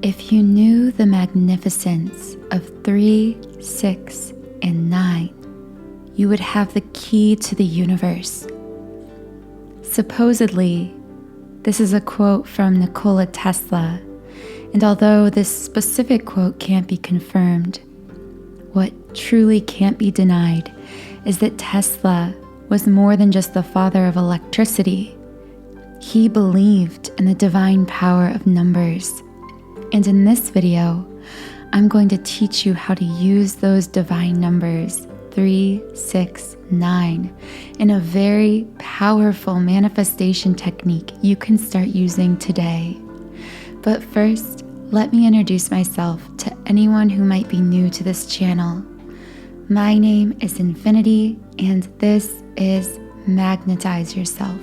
If you knew the magnificence of 3, 6, and 9, you would have the key to the universe. Supposedly, this is a quote from Nikola Tesla, and although this specific quote can't be confirmed, what truly can't be denied is that Tesla was more than just the father of electricity. He believed in the divine power of numbers. And in this video, I'm going to teach you how to use those divine numbers 3, 6, 9 in a very powerful manifestation technique you can start using today. But first, let me introduce myself to anyone who might be new to this channel. My name is Infinity, and this is Magnetize Yourself,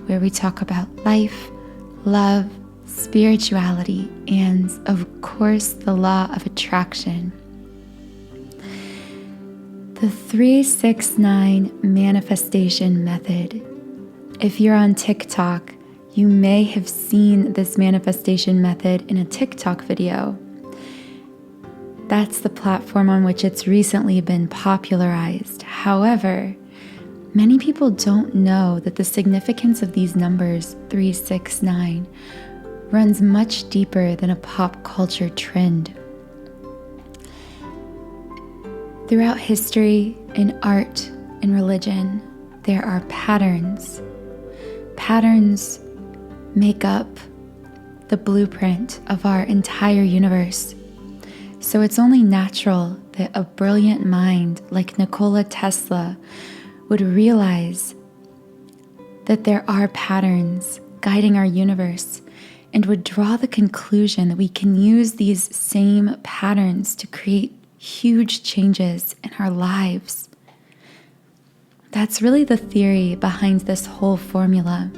where we talk about life, love, spirituality, and of course, the law of attraction. The 369 manifestation method. If you're on TikTok, you may have seen this manifestation method in a TikTok video. That's the platform on which it's recently been popularized. However, many people don't know that the significance of these numbers 3, 6, 9 runs much deeper than a pop culture trend. Throughout history, in art, in religion, there are patterns. Patterns make up the blueprint of our entire universe. So it's only natural that a brilliant mind like Nikola Tesla would realize that there are patterns guiding our universe and would draw the conclusion that we can use these same patterns to create huge changes in our lives. That's really the theory behind this whole formula.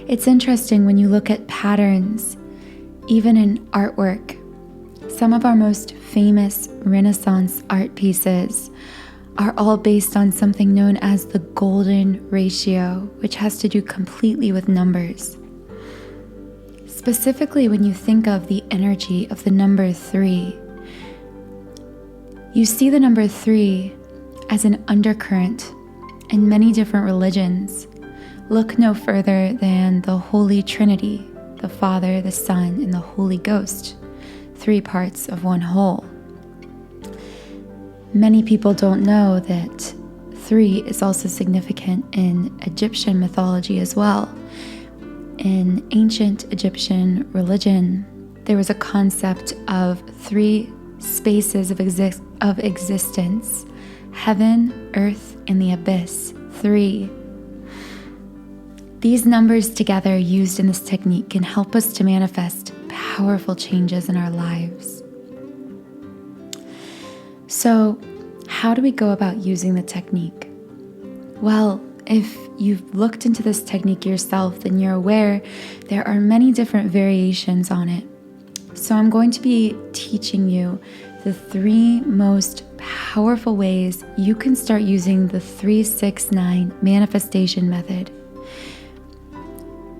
It's interesting when you look at patterns, even in artwork. Some of our most famous Renaissance art pieces are all based on something known as the golden ratio, which has to do completely with numbers. Specifically, when you think of the energy of the number 3, you see the number 3 as an undercurrent in many different religions. Look no further than the Holy Trinity, the Father, the Son, and the Holy Ghost, 3 parts of one whole. Many people don't know that 3 is also significant in Egyptian mythology as well. In ancient Egyptian religion, there was a concept of 3 spaces of existence: heaven, earth, and the abyss. 3. These numbers together used in this technique can help us to manifest powerful changes in our lives. So, how do we go about using the technique? Well, if you've looked into this technique yourself, then you're aware there are many different variations on it. So I'm going to be teaching you the 3 most powerful ways you can start using the 369 manifestation method.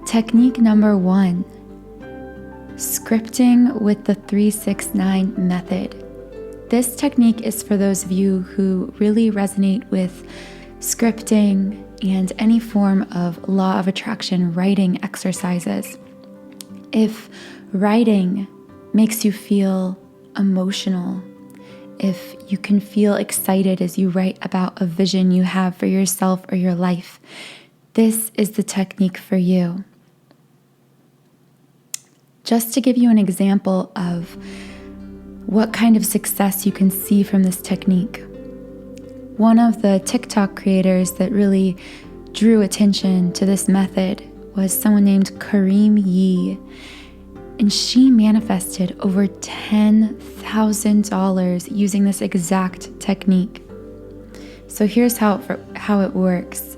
Technique number 1, scripting with the 369 method. This technique is for those of you who really resonate with scripting and any form of law of attraction writing exercises. If writing makes you feel emotional, if you can feel excited as you write about a vision you have for yourself or your life, this is the technique for you. Just to give you an example of what kind of success you can see from this technique, one of the TikTok creators that really drew attention to this method was someone named Kareem Yee, and she manifested over $10,000 using this exact technique. So here's how it works.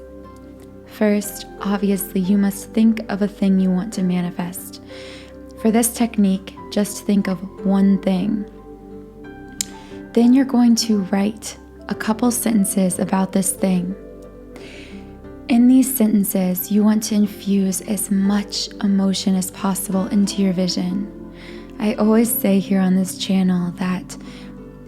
First, obviously, you must think of a thing you want to manifest. For this technique, just think of one thing. Then you're going to write a couple sentences about this thing. In these sentences, you want to infuse as much emotion as possible into your vision. I always say here on this channel that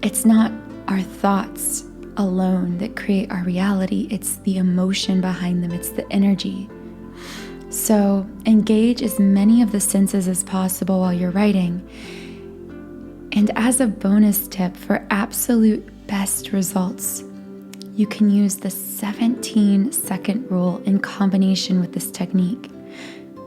it's not our thoughts alone that create our reality. It's the emotion behind them. It's the energy. So engage as many of the senses as possible while you're writing. And as a bonus tip for absolute best results, you can use the 17-second rule in combination with this technique.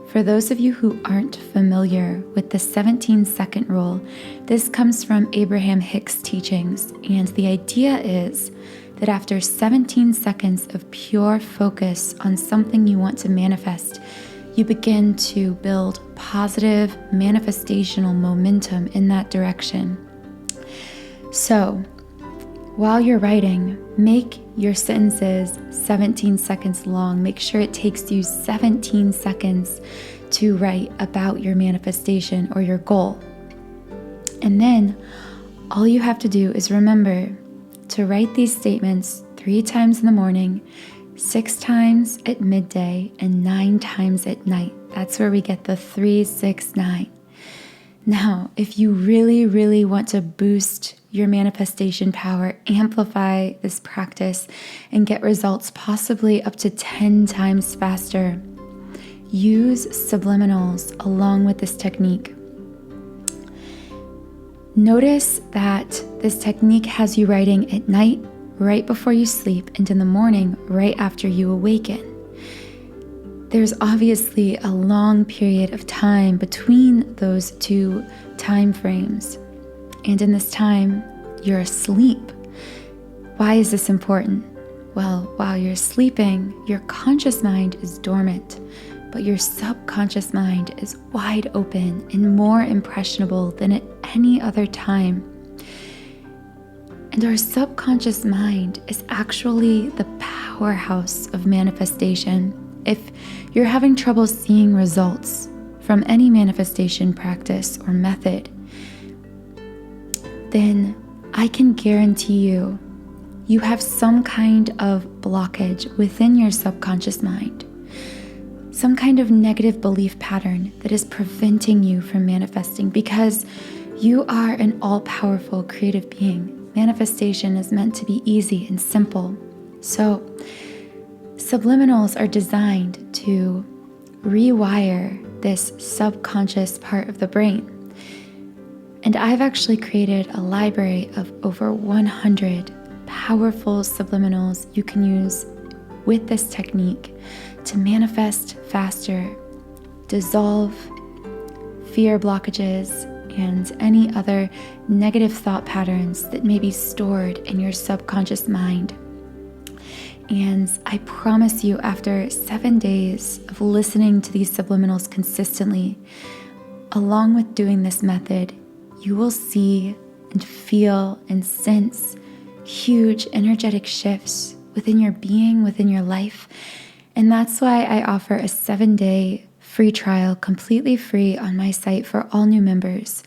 For those of you who aren't familiar with the 17-second rule, this comes from Abraham Hicks' teachings, and the idea is that after 17 seconds of pure focus on something you want to manifest, you begin to build positive manifestational momentum in that direction. So, while you're writing, make your sentences 17 seconds long. Make sure it takes you 17 seconds to write about your manifestation or your goal. And then all you have to do is remember to write these statements 3 times in the morning, 6 times at midday, and 9 times at night. That's where we get the 3, 6, 9. Now, if you really, really want to boost your manifestation power, amplify this practice, and get results possibly up to 10 times faster, use subliminals along with this technique. Notice that this technique has you writing at night, right before you sleep, and in the morning, right after you awaken. There's obviously a long period of time between those 2 time frames. And in this time, you're asleep. Why is this important? Well, while you're sleeping, your conscious mind is dormant, but your subconscious mind is wide open and more impressionable than at any other time. And our subconscious mind is actually the powerhouse of manifestation. If you're having trouble seeing results from any manifestation practice or method, then I can guarantee you have some kind of blockage within your subconscious mind, some kind of negative belief pattern that is preventing you from manifesting, because you are an all-powerful creative being. Manifestation is meant to be easy and simple. So subliminals are designed to rewire this subconscious part of the brain. And I've actually created a library of over 100 powerful subliminals you can use with this technique to manifest faster, dissolve fear blockages, and any other negative thought patterns that may be stored in your subconscious mind. And I promise you, after 7 days of listening to these subliminals consistently, along with doing this method, you will see and feel and sense huge energetic shifts within your being, within your life. And that's why I offer a 7-day free trial, completely free, on my site for all new members,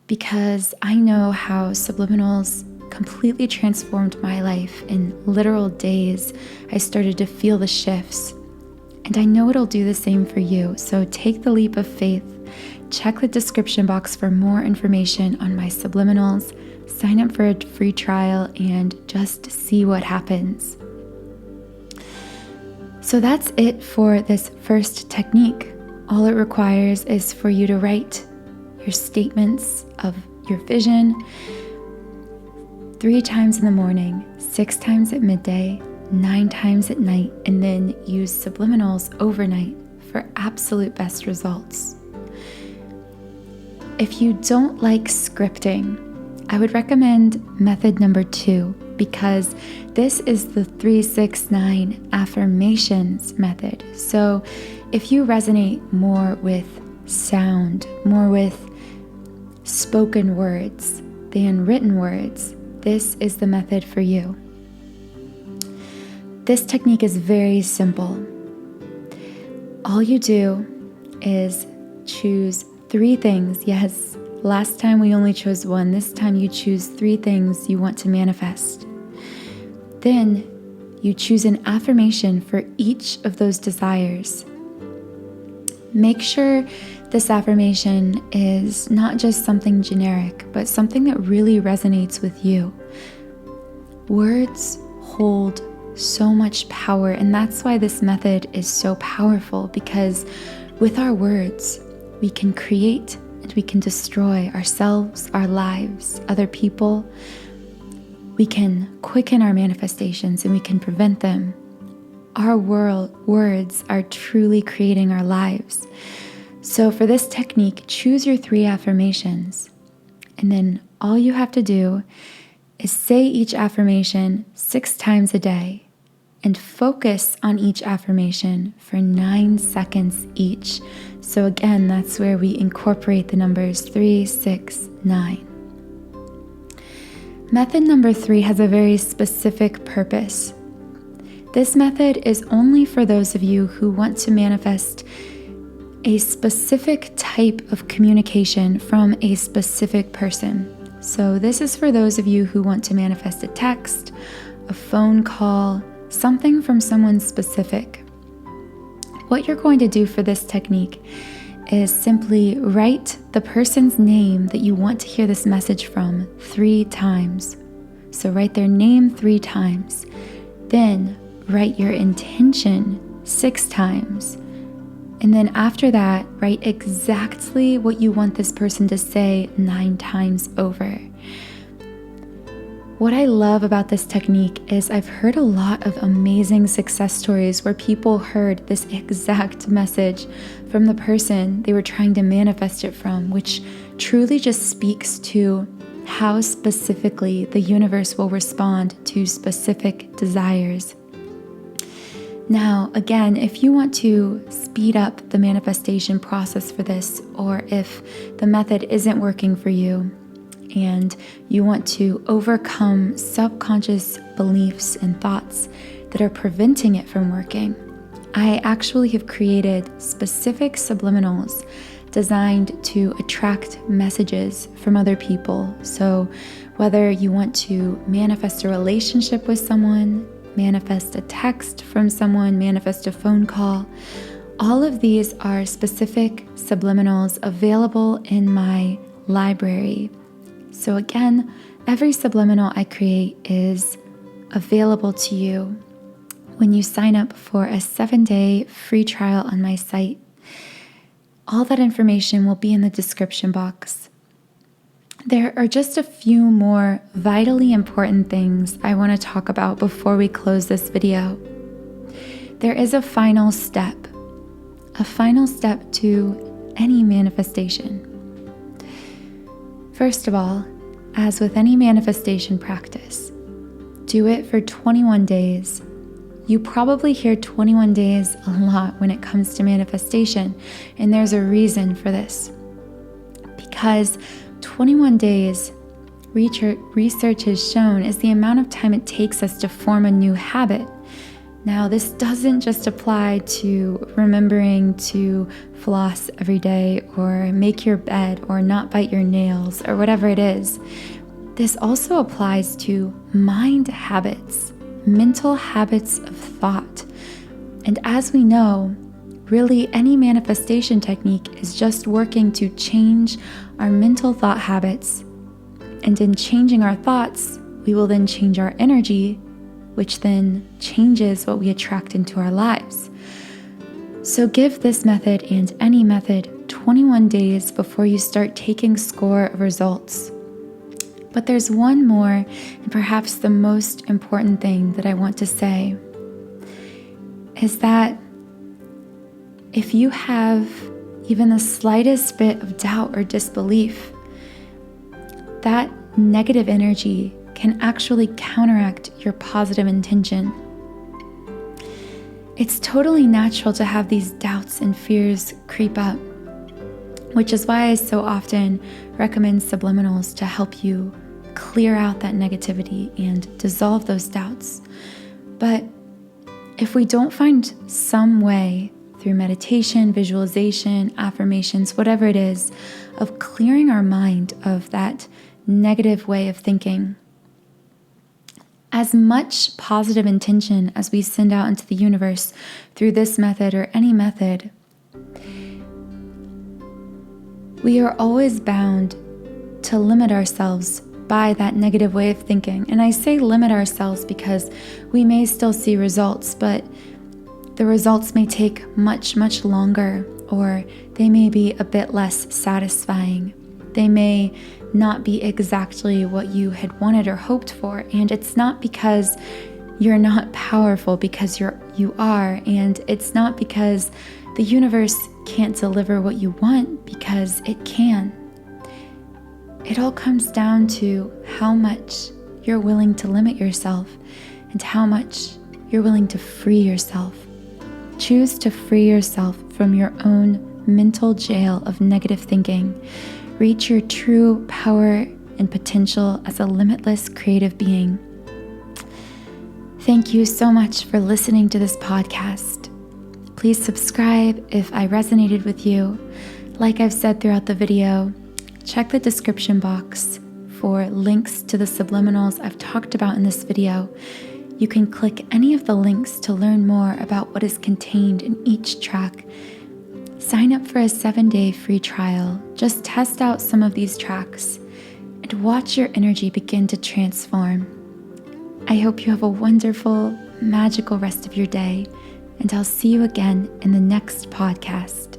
because I know how subliminals completely transformed my life. In literal days, I started to feel the shifts, and I know it'll do the same for you. So take the leap of faith. Check the description box for more information on my subliminals. Sign up for a free trial and just see what happens. So that's it for this first technique. All it requires is for you to write your statements of your vision 3 times in the morning, 6 times at midday, 9 times at night, and then use subliminals overnight for absolute best results. If you don't like scripting, I would recommend method number 2, because this is the 3-6-9 affirmations method. So if you resonate more with sound, more with spoken words than written words, this is the method for you. This technique is very simple. All you do is choose 3 things. Yes, last time we only chose 1. This time you choose 3 things you want to manifest. Then you choose an affirmation for each of those desires. Make sure This affirmation is not just something generic, but something that really resonates with you. Words hold so much power, and that's why this method is so powerful, because with our words, we can create and we can destroy ourselves, our lives, other people. We can quicken our manifestations and we can prevent them. Our words are truly creating our lives. So for this technique, choose your 3 affirmations, and then all you have to do is say each affirmation 6 times a day and focus on each affirmation for 9 seconds each. So again, that's where we incorporate the numbers 3, 6, 9. Method number 3 has a very specific purpose. This method is only for those of you who want to manifest a specific type of communication from a specific person. So this is for those of you who want to manifest a text, a phone call, something from someone specific. What you're going to do for this technique is simply write the person's name that you want to hear this message from 3 times. So write their name 3 times. Then write your intention 6 times. And then after that, write exactly what you want this person to say 9 times over. What I love about this technique is I've heard a lot of amazing success stories where people heard this exact message from the person they were trying to manifest it from, which truly just speaks to how specifically the universe will respond to specific desires. Now, again, if you want to speed up the manifestation process for this, or if the method isn't working for you and you want to overcome subconscious beliefs and thoughts that are preventing it from working, I actually have created specific subliminals designed to attract messages from other people. So whether you want to manifest a relationship with someone, manifest a text from someone, manifest a phone call, all of these are specific subliminals available in my library. So again, every subliminal I create is available to you when you sign up for a 7-day free trial on my site. All that information will be in the description box. There are just a few more vitally important things I want to talk about before we close this video. There is a final step to any manifestation. First of all, as with any manifestation practice, do it for 21 days. You probably hear 21 days a lot when it comes to manifestation, and there's a reason for this. Because 21 days, research has shown, is the amount of time it takes us to form a new habit. Now, this doesn't just apply to remembering to floss every day or make your bed or not bite your nails or whatever it is. This also applies to mind habits, mental habits of thought. And as we know, really any manifestation technique is just working to change our mental thought habits. And in changing our thoughts, we will then change our energy, which then changes what we attract into our lives. So give this method and any method 21 days before you start taking score of results. But there's one more, and perhaps the most important thing that I want to say, is that if you have even the slightest bit of doubt or disbelief, that negative energy can actually counteract your positive intention. It's totally natural to have these doubts and fears creep up, which is why I so often recommend subliminals to help you clear out that negativity and dissolve those doubts. But if we don't find some way through meditation, visualization, affirmations, whatever it is, of clearing our mind of that negative way of thinking, as much positive intention as we send out into the universe through this method or any method, we are always bound to limit ourselves by that negative way of thinking. And I say limit ourselves because we may still see results, but the results may take much, much longer, or they may be a bit less satisfying. They may not be exactly what you had wanted or hoped for. And it's not because you're not powerful, because you are. And it's not because the universe can't deliver what you want, because it can. It all comes down to how much you're willing to limit yourself and how much you're willing to free yourself. Choose to free yourself from your own mental jail of negative thinking. Reach your true power and potential as a limitless creative being. Thank you so much for listening to this podcast. Please subscribe if I resonated with you. Like I've said throughout the video, check the description box for links to the subliminals I've talked about in this video. You can click any of the links to learn more about what is contained in each track. Sign up for a 7-day free trial. Just test out some of these tracks and watch your energy begin to transform. I hope you have a wonderful, magical rest of your day, and I'll see you again in the next podcast.